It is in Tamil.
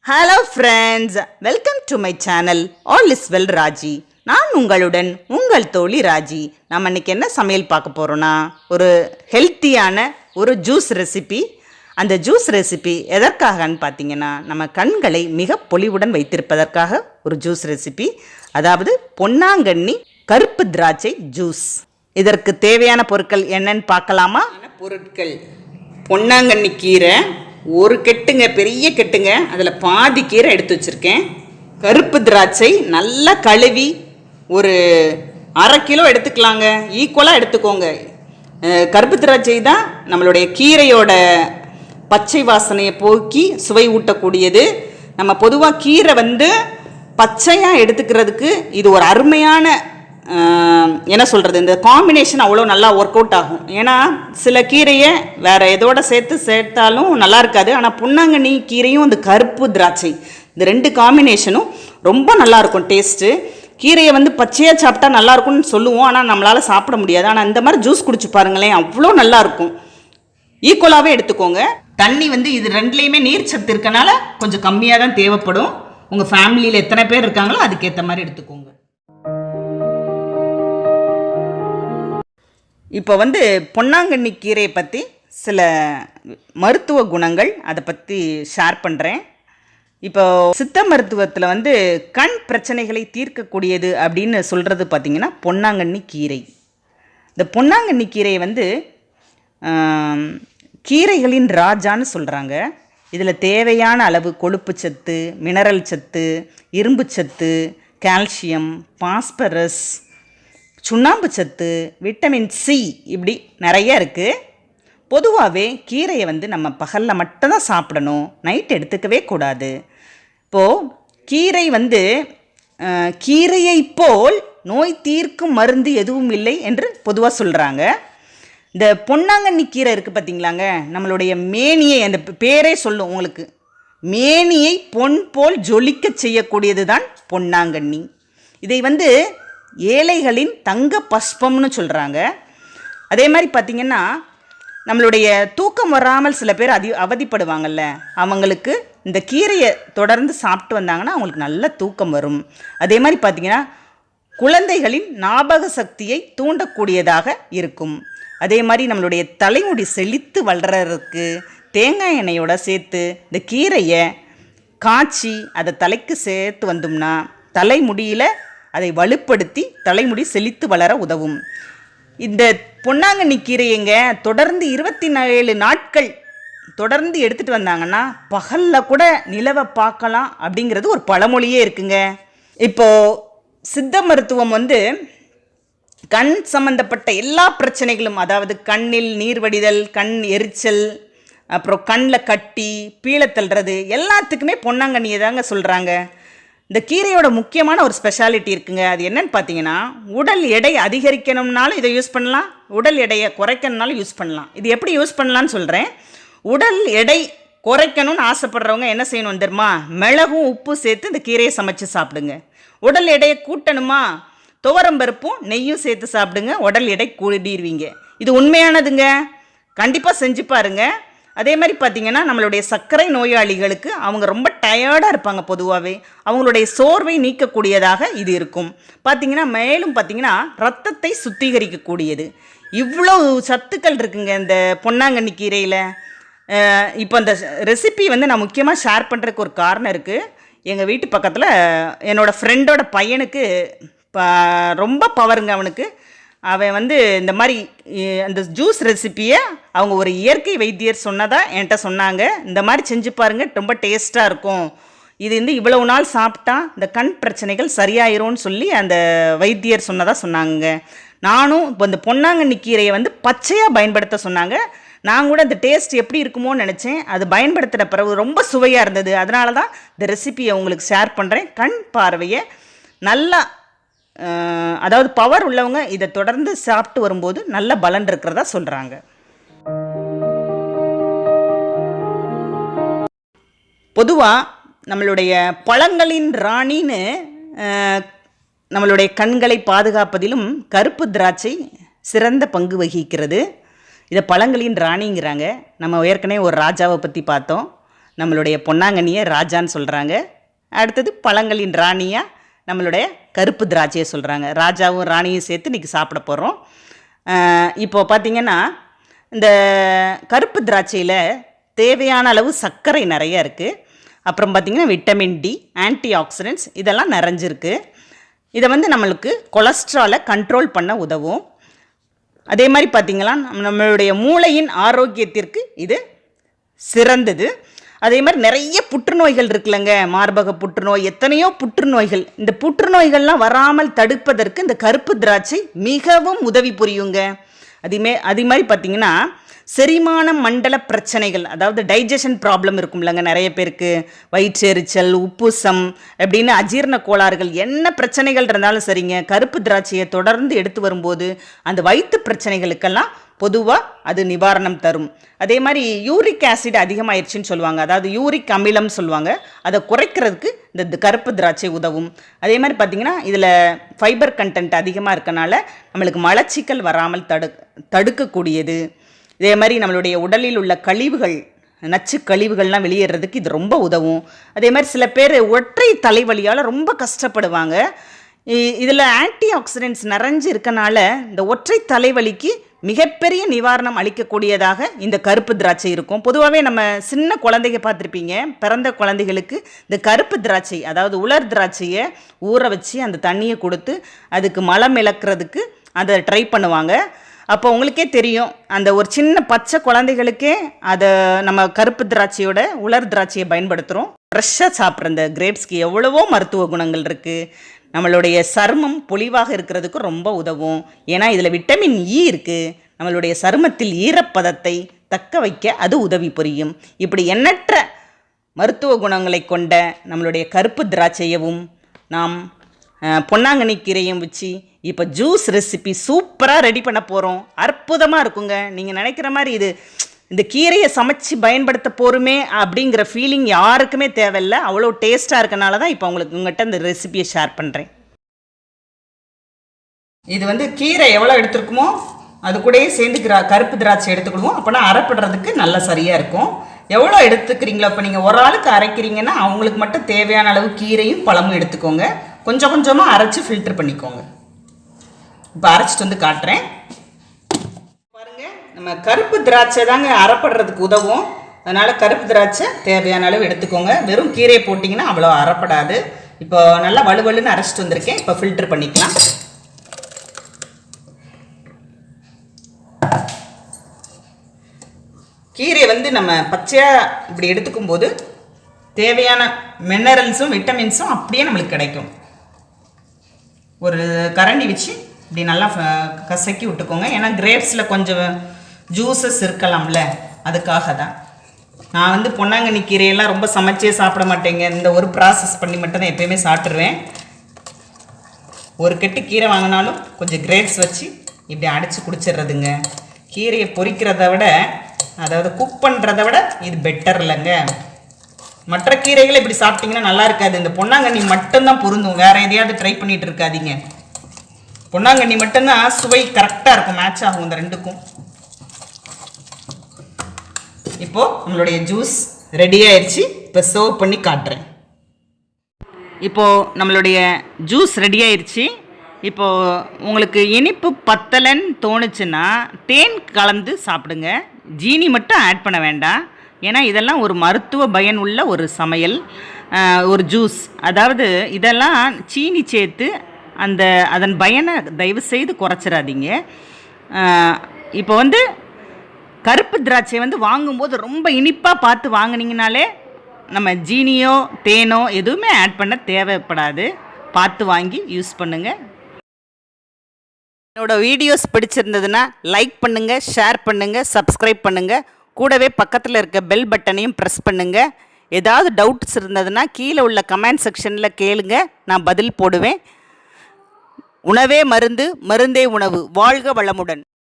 Hello friends, welcome to my channel all is well Raji. நான் உங்களுடன் உங்கள் தோழி ராஜி. நம்ம இன்றைக்கி என்ன சமையல் பார்க்க போகிறோன்னா, ஒரு ஹெல்த்தியான ஒரு ஜூஸ் ரெசிபி. அந்த ஜூஸ் ரெசிபி எதற்காகன்னு பார்த்தீங்கன்னா, நம்ம கண்களை மிக பொலிவுடன் வைத்திருப்பதற்காக ஒரு ஜூஸ் ரெசிபி. அதாவது பொன்னாங்கண்ணி கருப்பு திராட்சை ஜூஸ். இதற்கு தேவையான பொருட்கள் என்னன்னு பார்க்கலாமா? பொருட்கள்: பொன்னாங்கண்ணி கீரை ஒரு கெட்டுங்க, பெரிய கெட்டுங்க, அதில் பாதி கீரை எடுத்து வச்சுருக்கேன். கருப்பு திராட்சை நல்லா கழுவி ஒரு 1/2 கிலோ எடுத்துக்கலாங்க, ஈக்குவலாக எடுத்துக்கோங்க. கருப்பு திராட்சை தான் நம்மளுடைய கீரையோட பச்சை வாசனையை போக்கி சுவை ஊட்டக்கூடியது. நம்ம பொதுவாக கீரை பச்சையாக எடுத்துக்கிறதுக்கு இது ஒரு அருமையான என்ன சொல்கிறது, இந்த காம்பினேஷன் அவ்வளோ நல்லா ஒர்க் அவுட் ஆகும். ஏன்னா சில கீரையை வேறு எதோட சேர்த்தாலும் நல்லா இருக்காது. ஆனால் பொன்னாங்கண்ணி கீரையும் இந்த கருப்பு திராட்சை இந்த 2 காம்பினேஷனும் ரொம்ப நல்லாயிருக்கும் டேஸ்ட்டு. கீரையை பச்சையாக சாப்பிட்டா நல்லாயிருக்கும்னு சொல்லுவோம், ஆனால் நம்மளால் சாப்பிட முடியாது. ஆனால் இந்த மாதிரி ஜூஸ் குடிச்சு பாருங்களேன், அவ்வளோ நல்லாயிருக்கும். ஈக்குவலாகவே எடுத்துக்கோங்க. தண்ணி இது 2லேயுமே நீர் சத்து இருக்கனால கொஞ்சம் கம்மியாக தான் தேவைப்படும். உங்கள் ஃபேமிலியில் எத்தனை பேர் இருக்காங்களோ அதுக்கேற்ற மாதிரி எடுத்துக்கோங்க. இப்போ பொன்னாங்கண்ணி கீரையை பற்றி சில மருத்துவ குணங்கள் அதை பற்றி ஷேர் பண்ணுறேன். இப்போ சித்த மருத்துவத்தில் கண் பிரச்சனைகளை தீர்க்கக்கூடியது அப்படின்னு சொல்கிறது பார்த்திங்கன்னா பொன்னாங்கண்ணி கீரை. இந்த பொன்னாங்கண்ணி கீரையை கீரைகளின் ராஜான்னு சொல்கிறாங்க. இதில் தேவையான அளவு கொழுப்பு சத்து, மினரல் சத்து, இரும்பு சத்து, கால்சியம், பாஸ்பரஸ், சுண்ணாம்பு சத்து, விட்டமின் சி, இப்படி நிறைய இருக்குது. பொதுவாகவே கீரையை நம்ம பகலில் மட்டும்தான் சாப்பிடணும், நைட் எடுத்துக்கவே கூடாது. இப்போது கீரை கீரையை போல் நோய் தீர்க்கும் மருந்து எதுவும் இல்லை என்று பொதுவாக சொல்கிறாங்க. இந்த பொன்னாங்கண்ணி கீரை இருக்குது பார்த்திங்களாங்க, நம்மளுடைய மேனியை, அந்த பேரே சொல்லும் உங்களுக்கு, மேனியை பொன் போல் ஜொலிக்க செய்யக்கூடியது தான் பொன்னாங்கண்ணி. இதை ஏழைகளின் தங்க பஸ்பம்னு சொல்கிறாங்க. அதே மாதிரி பார்த்திங்கன்னா, நம்மளுடைய தூக்கம் வராமல் சில பேர் அவதிப்படுவாங்கள்ல, அவங்களுக்கு இந்த கீரையை தொடர்ந்து சாப்பிட்டு வந்தாங்கன்னா அவங்களுக்கு நல்ல தூக்கம் வரும். அதே மாதிரி பார்த்திங்கன்னா, குழந்தைகளின் ஞாபக சக்தியை தூண்டக்கூடியதாக இருக்கும். அதே மாதிரி நம்மளுடைய தலைமுடி செழித்து வளர்கிறதுக்கு தேங்காய் எண்ணெயோட சேர்த்து இந்த கீரையை காய்ச்சி அதை தலைக்கு சேர்த்து வந்தோம்னா தலைமுடியில் அதை வலுப்படுத்தி தலைமுடி செழித்து வளர உதவும். இந்த பொன்னாங்கண்ணி கீரையங்க தொடர்ந்து 27 நாட்கள் தொடர்ந்து எடுத்துகிட்டு வந்தாங்கன்னா பகலில் கூட நிலவை பார்க்கலாம் அப்படிங்கிறது ஒரு பழமொழியே இருக்குங்க. இப்போது சித்த மருத்துவம் கண் சம்பந்தப்பட்ட எல்லா பிரச்சனைகளும், அதாவது கண்ணில் நீர் வடிதல், கண் எரிச்சல், அப்புறம் கண்ணில் கட்டி பீழை தள்ளுறது, எல்லாத்துக்குமே பொன்னாங்கண்ணியை தாங்க சொல்கிறாங்க. இந்த கீரையோட முக்கியமான ஒரு ஸ்பெஷாலிட்டி இருக்குங்க. அது என்னன்னு பார்த்தீங்கன்னா, உடல் எடை அதிகரிக்கணும்னாலும் இதை யூஸ் பண்ணலாம், உடல் எடையை குறைக்கணும்னாலும் யூஸ் பண்ணலாம். இது எப்படி யூஸ் பண்ணலான்னு சொல்கிறேன். உடல் எடை குறைக்கணும்னு ஆசைப்படுறவங்க என்ன செய்யணும் தெரியுமா? மிளகும் உப்பு சேர்த்து இந்த கீரையை சமைச்சு சாப்பிடுங்க. உடல் எடையை கூட்டணுமா? துவரம்பருப்பும் நெய்யும் சேர்த்து சாப்பிடுங்க, உடல் எடை கூடிடுவீங்க. இது உண்மையானதுங்க, கண்டிப்பாக செஞ்சு பாருங்கள். அதே மாதிரி பார்த்திங்கன்னா, நம்மளுடைய சர்க்கரை நோயாளிகளுக்கு அவங்க ரொம்ப டயர்டாக இருப்பாங்க, பொதுவாகவே அவங்களுடைய சோர்வை நீக்கக்கூடியதாக இது இருக்கும். பார்த்திங்கன்னா மேலும் பார்த்திங்கன்னா ரத்தத்தை சுத்திகரிக்கக்கூடியது. இவ்வளோ சத்துக்கள் இருக்குங்க இந்த பொன்னாங்கண்ணி கீரையில். இப்போ இந்த ரெசிபி நான் முக்கியமாக ஷேர் பண்ணுறதுக்கு ஒரு காரணம் இருக்குது. எங்கள் வீட்டு பக்கத்தில் என்னோடய ஃப்ரெண்டோட பையனுக்கு ரொம்ப பவருங்க. அவனுக்கு அவன் இந்த மாதிரி அந்த ஜூஸ் ரெசிப்பியை அவங்க ஒரு இயற்கை வைத்தியர் சொன்னதாக என்கிட்ட சொன்னாங்க. இந்த மாதிரி செஞ்சு பாருங்கள், ரொம்ப டேஸ்ட்டாக இருக்கும். இது இவ்வளவு நாள் சாப்பிட்டா இந்த கண் பிரச்சனைகள் சரியாயிரும்னு சொல்லி அந்த வைத்தியர் சொன்னதாக சொன்னாங்க. நானும் இப்போ இந்த பொன்னாங்கண்ணி கீரையை பச்சையாக பயன்படுத்த சொன்னாங்க. நான் கூட இந்த டேஸ்ட் எப்படி இருக்குமோன்னு நினச்சேன். அது பயன்படுத்தின பிறகு ரொம்ப சுவையாக இருந்தது. அதனால தான் இந்த ரெசிப்பியை உங்களுக்கு ஷேர் பண்ணுறேன். கண் பார்வையை நல்லா, அதாவது பவர் உள்ளவங்க இதை தொடர்ந்து சாப்பிட்டு வரும்போது நல்ல பலன் இருக்கிறதா சொல்கிறாங்க. பொதுவாக நம்மளுடைய பழங்களின் ராணின்னு நம்மளுடைய கண்களை பாதுகாப்பதிலும் கருப்பு திராட்சை சிறந்த பங்கு வகிக்கிறது. இதை பழங்களின் ராணிங்கிறாங்க. நம்ம ஏற்கனவே ஒரு ராஜாவை பற்றி பார்த்தோம். நம்மளுடைய பொன்னாங்கண்ணியை ராஜான்னு சொல்கிறாங்க. அடுத்தது பழங்களின் ராணியாக நம்மளுடைய கருப்பு திராட்சையை சொல்கிறாங்க. ராஜாவும் ராணியும் சேர்த்து இன்றைக்கி சாப்பிட போகிறோம். இப்போது பார்த்திங்கன்னா இந்த கருப்பு திராட்சையில் தேவையான அளவு சர்க்கரை நிறைய இருக்குது. அப்புறம் பார்த்திங்கன்னா விட்டமின் டி, ஆன்டி ஆக்சிடென்ட்ஸ் இதெல்லாம் நிறைஞ்சிருக்கு. இதை நம்மளுக்கு கொலஸ்ட்ராலை கண்ட்ரோல் பண்ண உதவும். அதே மாதிரி பார்த்திங்கன்னா நம்மளுடைய மூளையின் ஆரோக்கியத்திற்கு இது சிறந்தது. அதே மாதிரி நிறைய புற்றுநோய்கள் இருக்குல்லங்க, மார்பக புற்றுநோய், எத்தனையோ புற்றுநோய்கள். இந்த புற்றுநோய்கள்லாம் வராமல் தடுப்பதற்கு இந்த கருப்பு திராட்சை மிகவும் உதவி புரியுங்க. அதே மாதிரி பார்த்திங்கன்னா செரிமான மண்டல பிரச்சனைகள், அதாவது டைஜஷன் ப்ராப்ளம் இருக்கும்லங்க நிறைய பேருக்கு, வயிற்றெரிச்சல், உப்புசம் அப்படின்னு அஜீரண கோளாறுகள் என்ன பிரச்சனைகள் இருந்தாலும் சரிங்க, கருப்பு திராட்சையை தொடர்ந்து எடுத்து வரும்போது அந்த வயிற்று பிரச்சனைகளுக்கெல்லாம் பொதுவாக அது நிவாரணம் தரும். அதே மாதிரி யூரிக் ஆசிட் அதிகமாகிடுச்சின்னு சொல்லுவாங்க, அதாவது யூரிக் அமிலம் சொல்லுவாங்க, அதை குறைக்கிறதுக்கு இந்த கருப்பு திராட்சை உதவும். அதே மாதிரி பார்த்திங்கன்னா இதில் ஃபைபர் கண்டென்ட் அதிகமாக இருக்கனால நம்மளுக்கு மலச்சிக்கல் வராமல் தடுக்கக்கூடியது. இதே மாதிரி நம்மளுடைய உடலில் உள்ள கழிவுகள், நச்சு கழிவுகள்லாம் வெளியேறதுக்கு இது ரொம்ப உதவும். அதே மாதிரி சில பேர் ஒற்றை தலைவலியால் ரொம்ப கஷ்டப்படுவாங்க. இதில் ஆன்டி ஆக்சிடென்ட்ஸ் நிறைஞ்சு இருக்கனால இந்த ஒற்றை தலைவலிக்கு மிகப்பெரிய நிவாரணம் அளிக்கக்கூடியதாக இந்த கருப்பு திராட்சை இருக்கும். பொதுவாகவே நம்ம சின்ன குழந்தைங்க பார்த்துருப்பீங்க, பிறந்த குழந்தைகளுக்கு இந்த கருப்பு திராட்சை, அதாவது உலர் திராட்சையை ஊற வச்சு அந்த தண்ணியை கொடுத்து அதுக்கு மலம் இழக்கிறதுக்கு அதை ட்ரை பண்ணுவாங்க. அப்போ உங்களுக்கே தெரியும், அந்த ஒரு சின்ன பச்சை குழந்தைகளுக்கே அதை நம்ம கருப்பு திராட்சையோட உலர் திராட்சையை பயன்படுத்துகிறோம். ஃப்ரெஷ்ஷாக சாப்பிட்ற இந்த கிரேப்ஸ்க்கு எவ்வளவோ மருத்துவ குணங்கள் இருக்குது. நம்மளுடைய சருமம் பொலிவாக இருக்கிறதுக்கு ரொம்ப உதவும். ஏன்னா இதில் விட்டமின் இ இருக்குது. நம்மளுடைய சருமத்தில் ஈரப்பதத்தை தக்க வைக்க அது உதவி புரியும். இப்படி எண்ணற்ற மருத்துவ குணங்களை கொண்ட நம்மளுடைய கருப்பு திராட்சையவும் நாம் பொன்னாங்கண்ணி கீரையும் வச்சு இப்போ ஜூஸ் ரெசிபி சூப்பராக ரெடி பண்ண போகிறோம். அற்புதமாக இருக்குங்க. நீங்கள் நினைக்கிற மாதிரி இந்த கீரையை சமைச்சு பயன்படுத்த போகிறோமே அப்படிங்கிற ஃபீலிங் யாருக்குமே தேவையில்லை. அவ்வளோ டேஸ்ட்டாக இருக்கனால தான் இப்போ உங்கள்கிட்ட இந்த ரெசிபியை ஷேர் பண்ணுறேன். இது கீரை எவ்வளோ எடுத்துருக்குமோ அது கூடயே சேர்ந்து கருப்பு திராட்சை எடுத்துக்கிடுவோம். அப்போனா அரைப்படுறதுக்கு நல்லா சரியாக இருக்கும். எவ்வளோ எடுத்துக்கிறீங்களோ, இப்போ நீங்கள் ஒரு ஆளுக்கு அரைக்கிறீங்கன்னா அவங்களுக்கு மட்டும் தேவையான அளவு கீரையும் பழமும் எடுத்துக்கோங்க. கொஞ்சம் கொஞ்சமாக அரைச்சி ஃபில்டர் பண்ணிக்கோங்க. இப்போ அரைச்சிட்டு காட்டுறேன் பாருங்கள். நம்ம கருப்பு திராட்சை தாங்க அரைப்படுறதுக்கு உதவும். அதனால் கருப்பு திராட்சை தேவையான அளவு எடுத்துக்கோங்க. வெறும் கீரையை போட்டிங்கன்னா அவ்வளோ அரைப்படாது. இப்போ நல்லா வலுவலுன்னு அரைச்சிட்டு வந்திருக்கேன். இப்போ ஃபில்டர் பண்ணிக்கலாம். கீரை நம்ம பச்சையாக இப்படி எடுத்துக்கும் போது தேவையான மினரல்ஸும் விட்டமின்ஸும் அப்படியே நம்மளுக்கு கிடைக்கும். ஒரு கரண்டி வச்சு இப்படி நல்லா கசக்கி விட்டுக்கோங்க. ஏன்னா கிரேப்ஸில் கொஞ்சம் ஜூஸஸ் இருக்கலாம்ல, அதுக்காக தான். நான் பொன்னாங்கண்ணி கீரையெல்லாம் ரொம்ப சமைச்சே சாப்பிட மாட்டேங்க. இந்த ஒரு ப்ராசஸ் பண்ணி மட்டும் தான் எப்போயுமே சாப்பிட்ருவேன். ஒரு கெட்டு கீரை வாங்கினாலும் கொஞ்சம் கிரேப்ஸ் வச்சு இப்படி அடைச்சி குடிச்சிடுறதுங்க. கீரையை பொரிக்கிறத விட, அதாவது குக் பண்ணுறத விட இது பெட்டர் இல்லைங்க. மற்ற கீரைகளை இப்படி சாப்பிட்டிங்கன்னா நல்லா இருக்காது. இந்த பொன்னாங்கண்ணி மட்டும்தான் பொருந்தும். வேறு எதையாவது ட்ரை பண்ணிகிட்டு இருக்காதீங்க. பொன்னாங்கண்ணி மட்டும்தான் சுவை கரெக்டாக இருக்கும், மேட்ச் ஆகும் இந்த ரெண்டுக்கும். இப்போது நம்மளுடைய ஜூஸ் ரெடி ஆயிடுச்சு. இப்போ சர்வ் பண்ணி காட்டுறேன். இப்போது நம்மளுடைய ஜூஸ் ரெடி ஆயிடுச்சு. இப்போது உங்களுக்கு இனிப்பு பத்தலைன்னு தோணுச்சுன்னா தேன் கலந்து சாப்பிடுங்க. ஜீனி மட்டும் ஆட் பண்ண வேண்டாம். ஏன்னா இதெல்லாம் ஒரு மருத்துவ பயன் உள்ள ஒரு சமையல், ஒரு ஜூஸ். அதாவது இதெல்லாம் சீனி சேர்த்து அதன் பயனை தயவு செய்து குறைச்சிடாதீங்க. இப்போ கருப்பு திராட்சை வாங்கும்போது ரொம்ப இனிப்பாக பார்த்து வாங்கினீங்கனாலே நம்ம ஜீனியோ தேனோ எதுவுமே ஆட் பண்ண தேவைப்படாது. பார்த்து வாங்கி யூஸ் பண்ணுங்கள். என்னோடய வீடியோஸ் பிடிச்சிருந்ததுன்னா லைக் பண்ணுங்கள், ஷேர் பண்ணுங்கள், சப்ஸ்கிரைப் பண்ணுங்கள். கூடவே பக்கத்தில் இருக்க பெல் பட்டனையும் ப்ரெஸ் பண்ணுங்கள். ஏதாவது டவுட்ஸ் இருந்ததுன்னா கீழே உள்ள கமெண்ட் செக்ஷனில் கேளுங்க, நான் பதில் போடுவேன். உணவே மருந்து, மருந்தே உணவு. வாழ்க வளமுடன்.